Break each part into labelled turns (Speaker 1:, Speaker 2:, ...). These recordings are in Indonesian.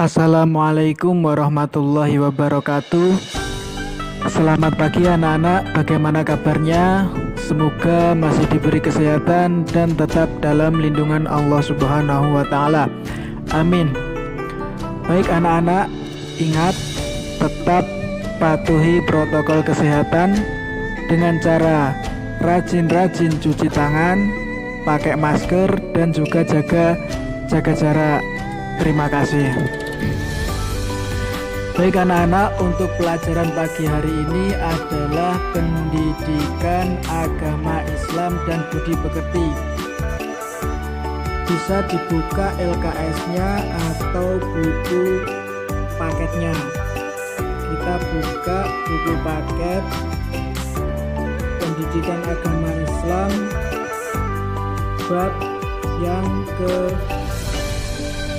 Speaker 1: Assalamualaikum warahmatullahi wabarakatuh. Selamat pagi anak-anak, bagaimana kabarnya? Semoga masih diberi kesehatan dan tetap dalam lindungan Allah Subhanahu wa Ta'ala. Amin. Baik anak-anak, ingat tetap patuhi protokol kesehatan dengan cara rajin-rajin cuci tangan, pakai masker, dan juga jaga jarak. Terima kasih. Baik anak-anak, untuk pelajaran pagi hari ini adalah pendidikan agama Islam dan budi pekerti. Bisa dibuka LKS-nya atau buku paketnya. Kita buka buku paket pendidikan agama Islam bab yang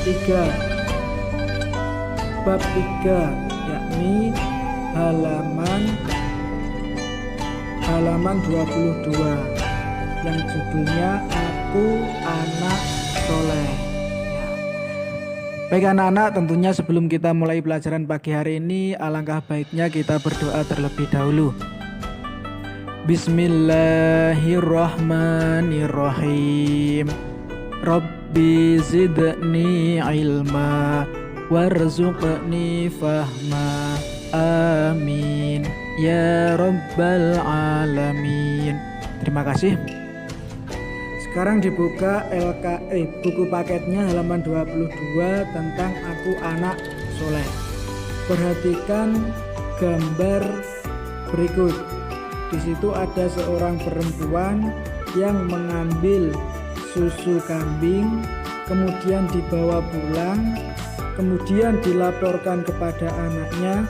Speaker 1: ketiga. Bab 3, yakni halaman 22 yang judulnya Aku Anak Soleh. Baik anak-anak, tentunya sebelum kita mulai pelajaran pagi hari ini, alangkah baiknya kita berdoa terlebih dahulu. Bismillahirrahmanirrahim. Rabbi zidni ilma warzuqni fahma, amin ya rabbal alamin. Terima kasih. Sekarang dibuka buku paketnya halaman 22 tentang Aku Anak Soleh. Perhatikan gambar berikut. Di situ ada seorang perempuan yang mengambil susu kambing, kemudian dibawa pulang. Kemudian dilaporkan kepada anaknya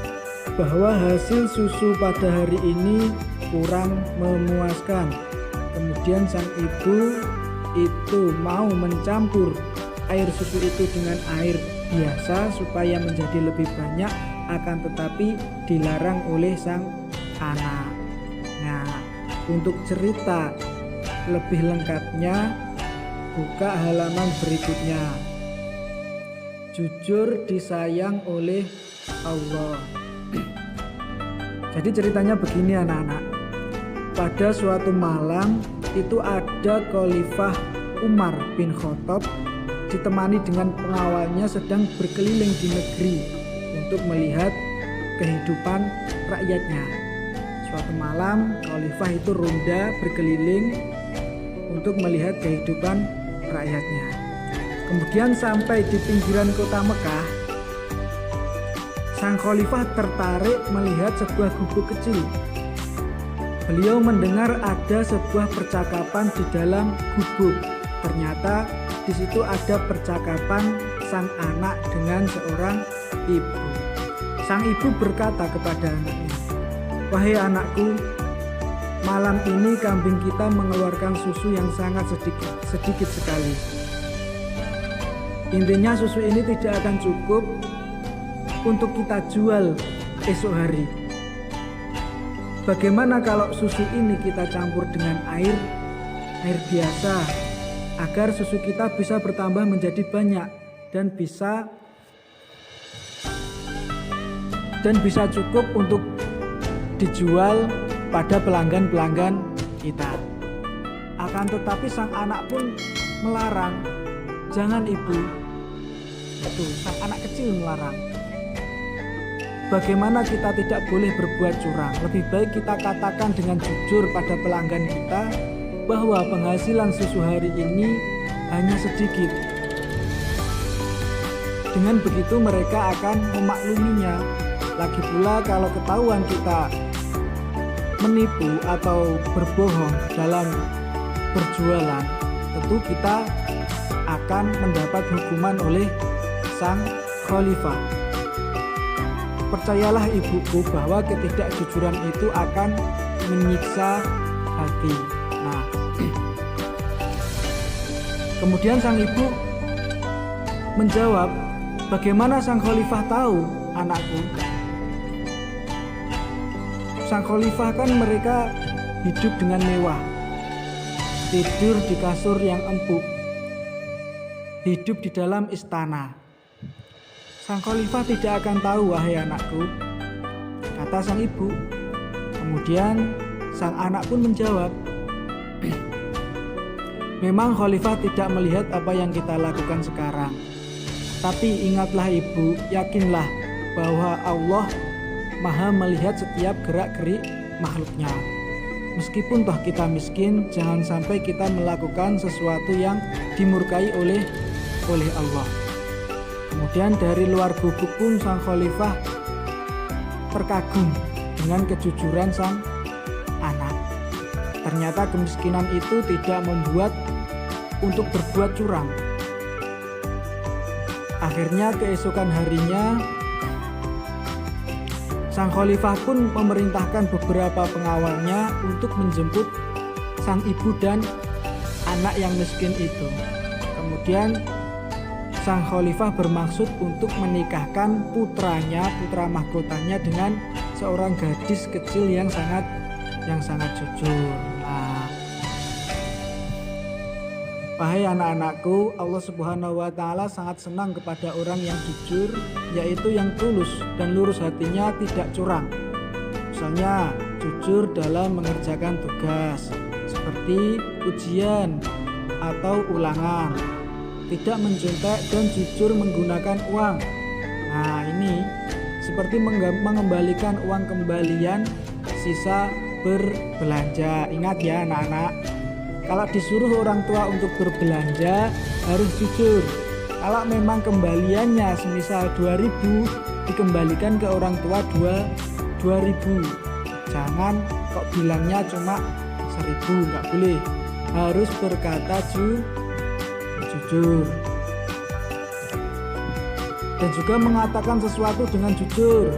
Speaker 1: bahwa hasil susu pada hari ini kurang memuaskan. Kemudian sang ibu itu mau mencampur air susu itu dengan air biasa supaya menjadi lebih banyak, akan tetapi dilarang oleh sang anak. Nah, untuk cerita lebih lengkapnya buka halaman berikutnya. Jujur disayang oleh Allah. Jadi ceritanya begini anak-anak. Pada suatu malam itu ada Khalifah Umar bin Khattab ditemani dengan pengawalnya sedang berkeliling di negeri untuk melihat kehidupan rakyatnya. Suatu malam Khalifah itu ronda berkeliling untuk melihat kehidupan rakyatnya. Kemudian sampai di pinggiran kota Mekah, sang khalifah tertarik melihat sebuah gubuk kecil. Beliau mendengar ada sebuah percakapan di dalam gubuk. Ternyata di situ ada percakapan sang anak dengan seorang ibu. Sang ibu berkata kepada anaknya, "Wahai anakku, malam ini kambing kita mengeluarkan susu yang sangat sedikit sekali. Intinya susu ini tidak akan cukup untuk kita jual esok hari. Bagaimana kalau susu ini kita campur dengan air biasa agar susu kita bisa bertambah menjadi banyak dan bisa cukup untuk dijual pada pelanggan-pelanggan kita." Akan tetapi sang anak pun melarang. "Jangan ibu." Itu sang anak kecil melarang. Bagaimana kita tidak boleh berbuat curang? Lebih baik kita katakan dengan jujur pada pelanggan kita bahwa penghasilan susu hari ini hanya sedikit. Dengan begitu mereka akan memakluminya. Lagi pula kalau ketahuan kita menipu atau berbohong dalam berjualan, tentu kita akan mendapat hukuman oleh sang khalifah. Percayalah ibuku bahwa ketidakjujuran itu akan menyiksa hati. Nah, kemudian sang ibu menjawab, "Bagaimana sang khalifah tahu, anakku? Sang khalifah kan mereka hidup dengan mewah, tidur di kasur yang empuk, hidup di dalam istana. Sang khalifah tidak akan tahu, wahai anakku, kata sang ibu. Kemudian sang anak pun menjawab, memang khalifah tidak melihat apa yang kita lakukan sekarang. Tapi ingatlah ibu, yakinlah bahwa Allah Maha melihat setiap gerak-gerik makhluknya. Meskipun toh kita miskin, jangan sampai kita melakukan sesuatu yang dimurkai oleh Allah. Kemudian dari luar gubuk pun sang khalifah terkagum dengan kejujuran sang anak. Ternyata kemiskinan itu tidak membuat untuk berbuat curang. Akhirnya keesokan harinya sang khalifah pun memerintahkan beberapa pengawalnya untuk menjemput sang ibu dan anak yang miskin itu. Kemudian sang khalifah bermaksud untuk menikahkan putra mahkotanya dengan seorang gadis kecil yang sangat jujur. Wahai anak-anakku, Allah Subhanahu wa Ta'ala sangat senang kepada orang yang jujur, yaitu yang tulus dan lurus hatinya, tidak curang. Misalnya jujur dalam mengerjakan tugas seperti ujian atau ulangan, tidak mencontek dan jujur menggunakan uang. Nah, ini seperti mengembalikan uang kembalian sisa berbelanja. Ingat ya anak-anak, kalau disuruh orang tua untuk berbelanja harus jujur. Kalau memang kembaliannya semisal 2.000, dikembalikan ke orang tua 2.000. Jangan kok bilangnya cuma 1.000, nggak boleh. Harus berkata jujur. Dan juga mengatakan sesuatu dengan jujur.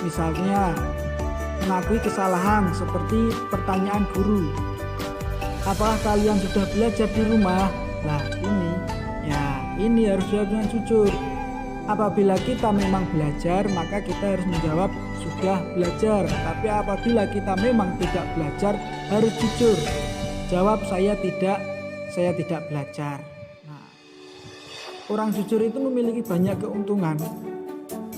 Speaker 1: Misalnya mengakui kesalahan seperti pertanyaan guru, apakah kalian sudah belajar di rumah? Nah ini harus jawab dengan jujur. Apabila kita memang belajar, maka kita harus menjawab sudah belajar. Tapi apabila kita memang tidak belajar, harus jujur. Jawab saya tidak belajar. Nah, orang jujur itu memiliki banyak keuntungan.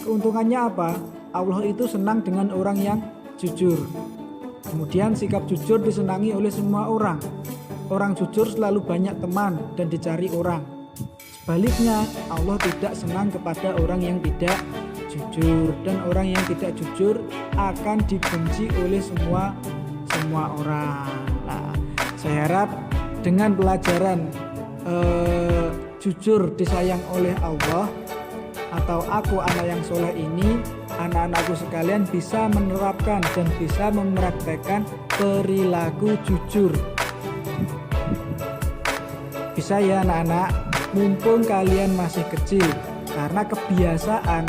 Speaker 1: Keuntungannya apa? Allah itu senang dengan orang yang jujur. Kemudian sikap jujur disenangi oleh semua orang. Orang jujur selalu banyak teman dan dicari orang. Sebaliknya, Allah tidak senang kepada orang yang tidak jujur, dan orang yang tidak jujur akan dibenci oleh semua orang. Nah, saya harap dengan pelajaran jujur disayang oleh Allah, atau aku anak yang soleh ini, anak-anakku sekalian bisa menerapkan dan bisa mempraktekkan perilaku jujur. Bisa ya anak-anak, mumpung kalian masih kecil, karena kebiasaan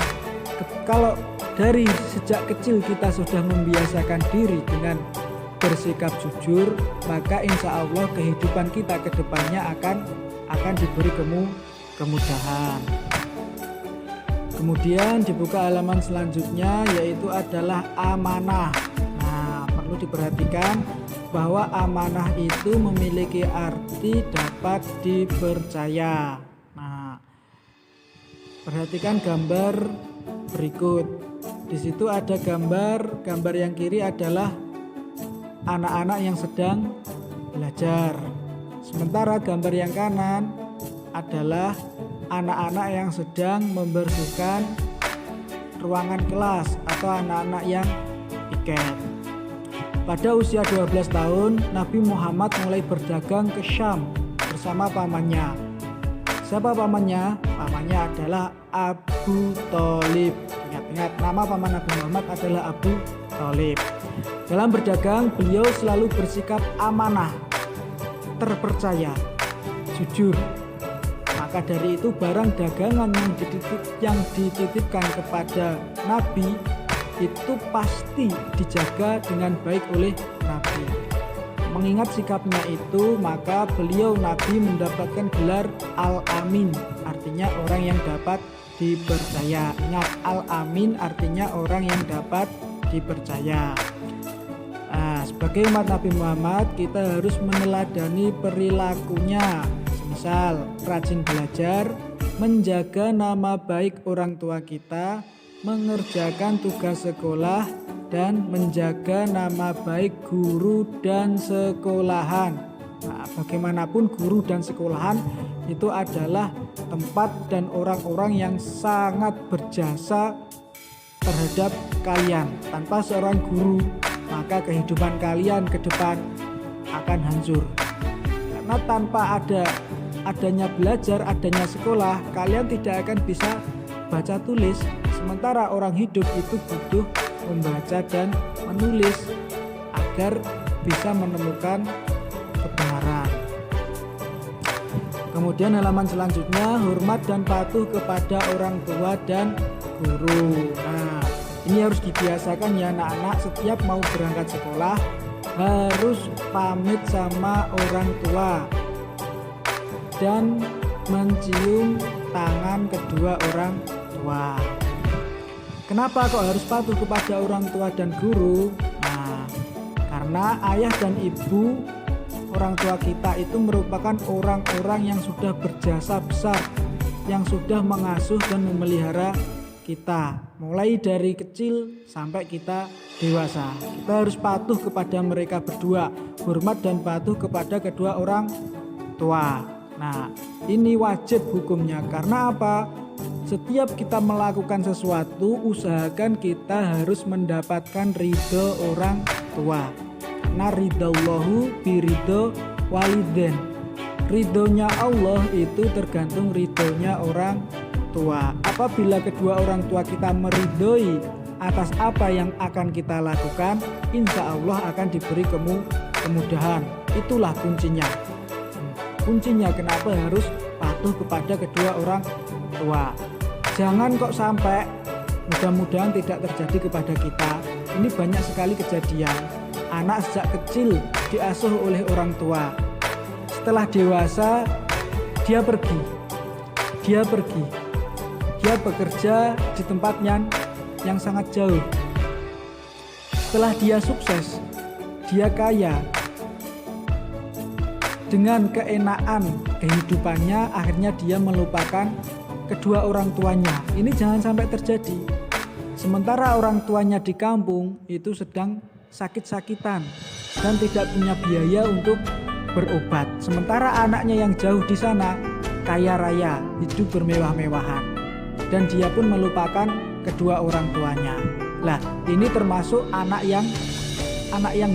Speaker 1: kalau dari sejak kecil kita sudah membiasakan diri dengan bersikap jujur, maka insya Allah kehidupan kita ke depannya akan diberi kemudahan. Kemudian dibuka halaman selanjutnya, yaitu adalah amanah. Nah, perlu diperhatikan bahwa amanah itu memiliki arti dapat dipercaya. Nah, perhatikan gambar berikut. Di situ ada gambar yang kiri adalah anak-anak yang sedang belajar. Sementara gambar yang kanan adalah anak-anak yang sedang membersihkan ruangan kelas atau anak-anak yang piket. Pada usia 12 tahun, Nabi Muhammad mulai berdagang ke Syam bersama pamannya. Siapa pamannya? Pamannya adalah Abu Thalib. Ingat-ingat, nama paman Nabi Muhammad adalah Abu Thalib. Dalam berdagang, beliau selalu bersikap amanah, terpercaya, jujur. Maka dari itu barang dagangan yang dititipkan kepada Nabi itu pasti dijaga dengan baik oleh Nabi. Mengingat sikapnya itu, maka beliau Nabi mendapatkan gelar Al-Amin, artinya orang yang dapat dipercaya. Ingat, Al-Amin artinya orang yang dapat dipercaya. Nah, sebagai umat Nabi Muhammad, kita harus meneladani perilakunya. Misal rajin belajar, menjaga nama baik orang tua kita, mengerjakan tugas sekolah, dan menjaga nama baik guru dan sekolahan. Nah, bagaimanapun guru dan sekolahan itu adalah tempat dan orang-orang yang sangat berjasa terhadap kalian. Tanpa seorang guru, maka kehidupan kalian ke depan akan hancur. Karena tanpa adanya belajar, adanya sekolah, kalian tidak akan bisa baca tulis. Sementara orang hidup itu butuh membaca dan menulis agar bisa menemukan kebenaran. Kemudian halaman selanjutnya, hormat dan patuh kepada orang tua dan guru. Nah, ini harus dibiasakan ya anak-anak, setiap mau berangkat sekolah harus pamit sama orang tua dan mencium tangan kedua orang tua. Kenapa kok harus patuh kepada orang tua dan guru? Nah, karena ayah dan ibu orang tua kita itu merupakan orang-orang yang sudah berjasa besar, yang sudah mengasuh dan memelihara kita mulai dari kecil sampai kita dewasa. Kita harus patuh kepada mereka berdua, hormat dan patuh kepada kedua orang tua. Nah, ini wajib hukumnya. Karena apa? Setiap kita melakukan sesuatu, usahakan kita harus mendapatkan ridho orang tua. Karena ridallahu biridho waliden. Ridhonya Allah itu tergantung ridhonya orang tua. Apabila kedua orang tua kita meridhoi atas apa yang akan kita lakukan, insya Allah akan diberi kemudahan. Itulah kuncinya. Kuncinya kenapa harus patuh kepada kedua orang tua. Jangan kok sampai, mudah-mudahan tidak terjadi kepada kita. Ini banyak sekali kejadian. Anak sejak kecil diasuh oleh orang tua. Setelah dewasa dia pergi. Dia bekerja di tempat yang sangat jauh. Setelah dia sukses, dia kaya, dengan keenaan kehidupannya akhirnya dia melupakan kedua orang tuanya. Ini jangan sampai terjadi. Sementara orang tuanya di kampung itu sedang sakit-sakitan dan tidak punya biaya untuk berobat. Sementara anaknya yang jauh di sana kaya raya, hidup bermewah-mewahan, dan dia pun melupakan kedua orang tuanya. Lah, ini termasuk anak yang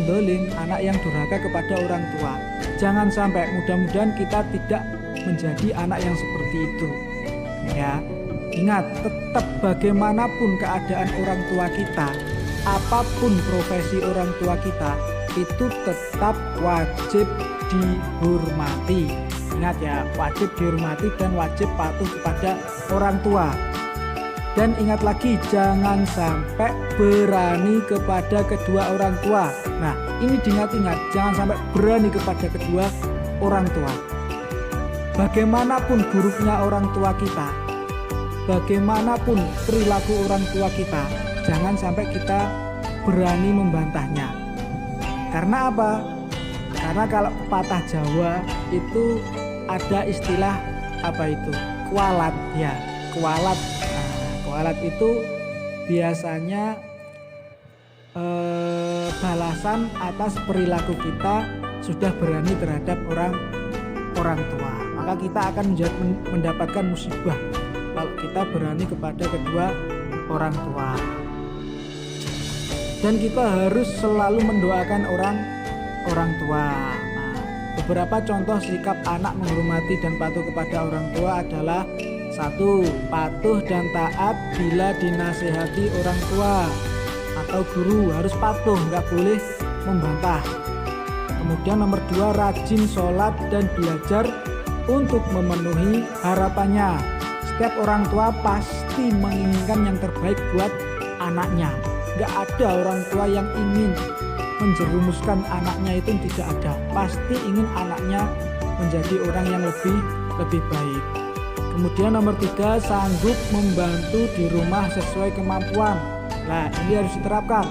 Speaker 1: dolim, anak yang durhaka kepada orang tua. Jangan sampai, mudah-mudahan kita tidak menjadi anak yang seperti itu. Ya, ingat, tetap bagaimanapun keadaan orang tua kita, apapun profesi orang tua kita, itu tetap wajib dihormati. Ingat ya, wajib dihormati dan wajib patuh kepada orang tua. Dan ingat lagi, jangan sampai berani kepada kedua orang tua. Nah, ini diingat-ingat, jangan sampai berani kepada kedua orang tua. Bagaimanapun buruknya orang tua kita, bagaimanapun perilaku orang tua kita, jangan sampai kita berani membantahnya. Karena apa? Karena kalau pepatah Jawa itu ada istilah apa itu? Kualat ya, kualat. Kualat itu biasanya balasan atas perilaku kita sudah berani terhadap orang tua. Maka kita akan mendapatkan musibah kalau kita berani kepada kedua orang tua. Dan kita harus selalu mendoakan orang tua. Nah, beberapa contoh sikap anak menghormati dan patuh kepada orang tua adalah: 1. Patuh dan taat bila dinasihati orang tua atau guru, harus patuh, nggak boleh membantah. Kemudian nomor 2, rajin sholat dan belajar untuk memenuhi harapannya. Setiap orang tua pasti menginginkan yang terbaik buat anaknya. Nggak ada orang tua yang ingin menjerumuskan anaknya, itu tidak ada. Pasti ingin anaknya menjadi orang yang lebih baik. Kemudian nomor 3, sanggup membantu di rumah sesuai kemampuan. Nah, ini harus diterapkan.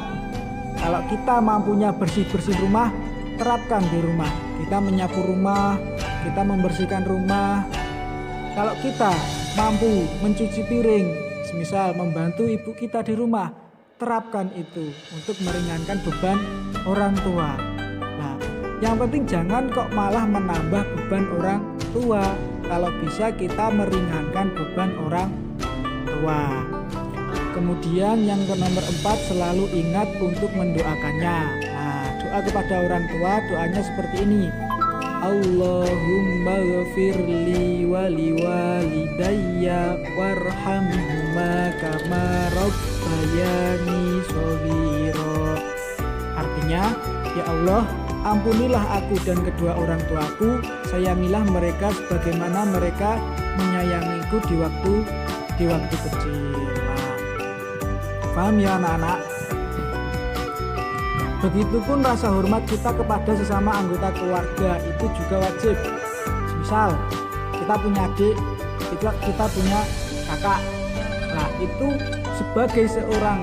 Speaker 1: Kalau kita mampunya bersih-bersih rumah, terapkan di rumah. Kita menyapu rumah, kita membersihkan rumah. Kalau kita mampu mencuci piring, semisal membantu ibu kita di rumah, terapkan itu untuk meringankan beban orang tua. Nah, yang penting jangan kok malah menambah beban orang tua. Kalau bisa kita meringankan beban orang tua. Kemudian yang ke nomor 4, selalu ingat untuk mendoakannya. Nah, doa kepada orang tua, doanya seperti ini. Allahumma ghafirli wali walidayya warhamhuma kama rabbayani shaghira. Artinya, ya Allah, ampunilah aku dan kedua orang tuaku, sayangilah mereka sebagaimana mereka menyayangiku di waktu kecil. Nah, paham ya anak-anak? Begitupun rasa hormat kita kepada sesama anggota keluarga itu juga wajib. Misal kita punya adik, kita punya kakak. Nah, itu sebagai seorang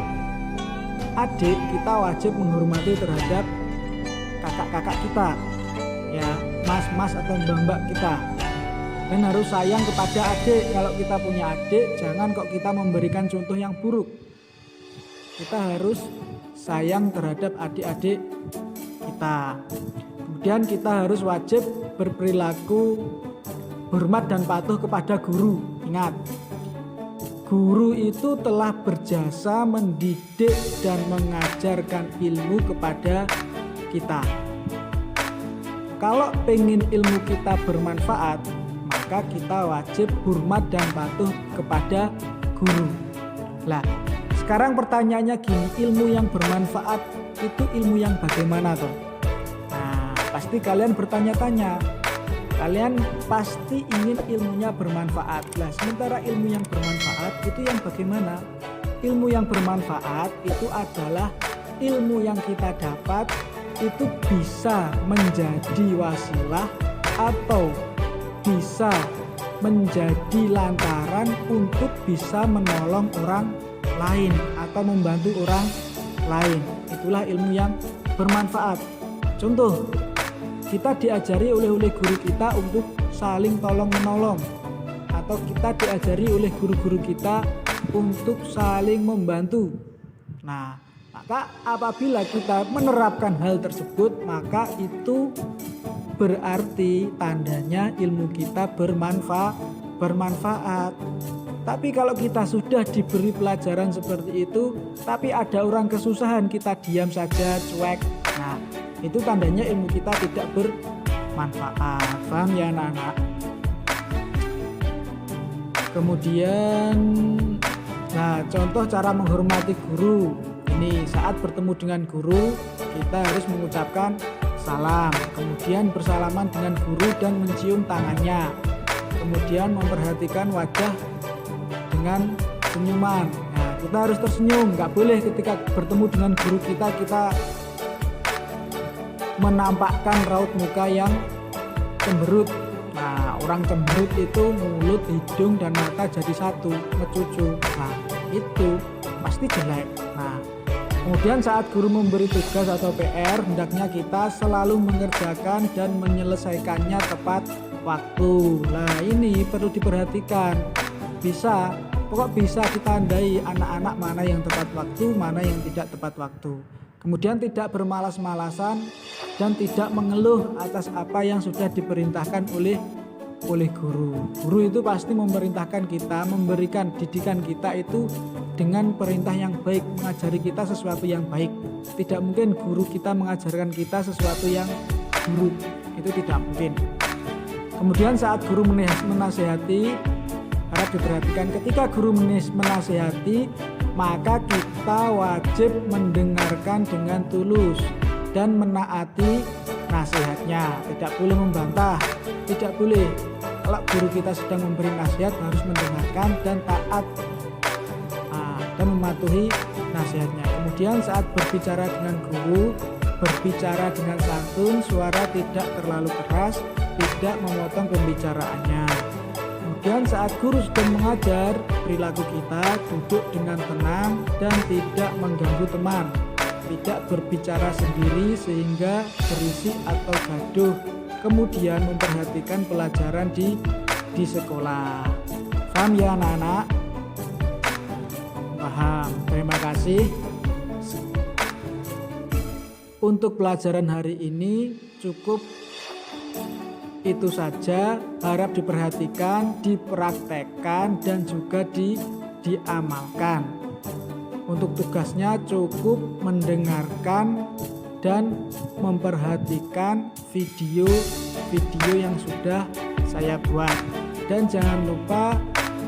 Speaker 1: adik kita wajib menghormati terhadap kakak-kakak kita, ya, mas-mas atau mbak-mbak kita. Dan harus sayang kepada adik. Kalau kita punya adik, jangan kok kita memberikan contoh yang buruk. Kita harus sayang terhadap adik-adik kita. Kemudian kita harus wajib berperilaku hormat dan patuh kepada guru. Ingat, guru itu telah berjasa mendidik dan mengajarkan ilmu kepada kita. Kalau pengen ilmu kita bermanfaat, maka kita wajib hormat dan patuh kepada guru. Lah, sekarang pertanyaannya gini, ilmu yang bermanfaat itu ilmu yang bagaimana toh? Nah, pasti kalian bertanya-tanya. Kalian pasti ingin ilmunya bermanfaat. Lah, sementara ilmu yang bermanfaat itu yang bagaimana? Ilmu yang bermanfaat itu adalah ilmu yang kita dapat itu bisa menjadi wasilah atau bisa menjadi lantaran untuk bisa menolong orang lain atau membantu orang lain. Itulah ilmu yang bermanfaat. Contoh, kita diajari oleh guru kita untuk saling tolong menolong, atau kita diajari oleh guru-guru kita untuk saling membantu. Nah, maka apabila kita menerapkan hal tersebut, maka itu berarti tandanya ilmu kita bermanfaat. Tapi kalau kita sudah diberi pelajaran seperti itu, tapi ada orang kesusahan, kita diam saja, cuek. Nah, itu tandanya ilmu kita tidak bermanfaat. Paham ya anak-anak? Kemudian, nah, contoh cara menghormati guru. Ini saat bertemu dengan guru, kita harus mengucapkan salam. Kemudian bersalaman dengan guru dan mencium tangannya. Kemudian memperhatikan wajah dengan senyuman. Nah, kita harus tersenyum, nggak boleh ketika bertemu dengan guru kita menampakkan raut muka yang cemberut. Nah, orang cemberut itu mulut, hidung, dan mata jadi satu, ngecucu. Nah, itu pasti jelek. Nah, kemudian saat guru memberi tugas atau PR, hendaknya kita selalu mengerjakan dan menyelesaikannya tepat waktu. Nah, ini perlu diperhatikan. Bisa kita andai anak-anak mana yang tepat waktu, mana yang tidak tepat waktu. Kemudian tidak bermalas-malasan dan tidak mengeluh atas apa yang sudah diperintahkan oleh guru. Guru itu pasti memerintahkan kita, memberikan didikan kita itu dengan perintah yang baik, mengajari kita sesuatu yang baik. Tidak mungkin guru kita mengajarkan kita sesuatu yang buruk. Itu tidak mungkin. Kemudian saat guru menasihati, harap diperhatikan, ketika guru menasihati, maka kita wajib mendengarkan dengan tulus dan menaati nasihatnya. Tidak boleh membantah, tidak boleh. Kalau guru kita sedang memberi nasihat, harus mendengarkan dan taat dan mematuhi nasihatnya. Kemudian saat berbicara dengan guru, berbicara dengan santun, suara tidak terlalu keras, tidak memotong pembicaraannya. Kemudian saat guru sedang mengajar, perilaku kita duduk dengan tenang dan tidak mengganggu teman, tidak berbicara sendiri sehingga berisik atau gaduh. Kemudian memperhatikan pelajaran di sekolah. Paham ya anak-anak? Paham. Terima kasih. Untuk pelajaran hari ini cukup itu saja. Harap diperhatikan, dipraktekkan, dan juga diamalkan. Untuk tugasnya cukup mendengarkan dan memperhatikan video yang sudah saya buat. Dan jangan lupa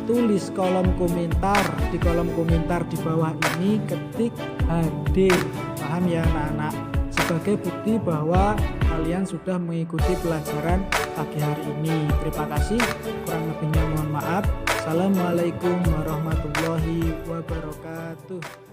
Speaker 1: tulis kolom komentar, di kolom komentar di bawah ini ketik hadir. Paham ya anak-anak? Sebagai bukti bahwa kalian sudah mengikuti pelajaran pagi hari ini. Terima kasih, kurang lebihnya mohon maaf. Assalamualaikum warahmatullahi wabarakatuh.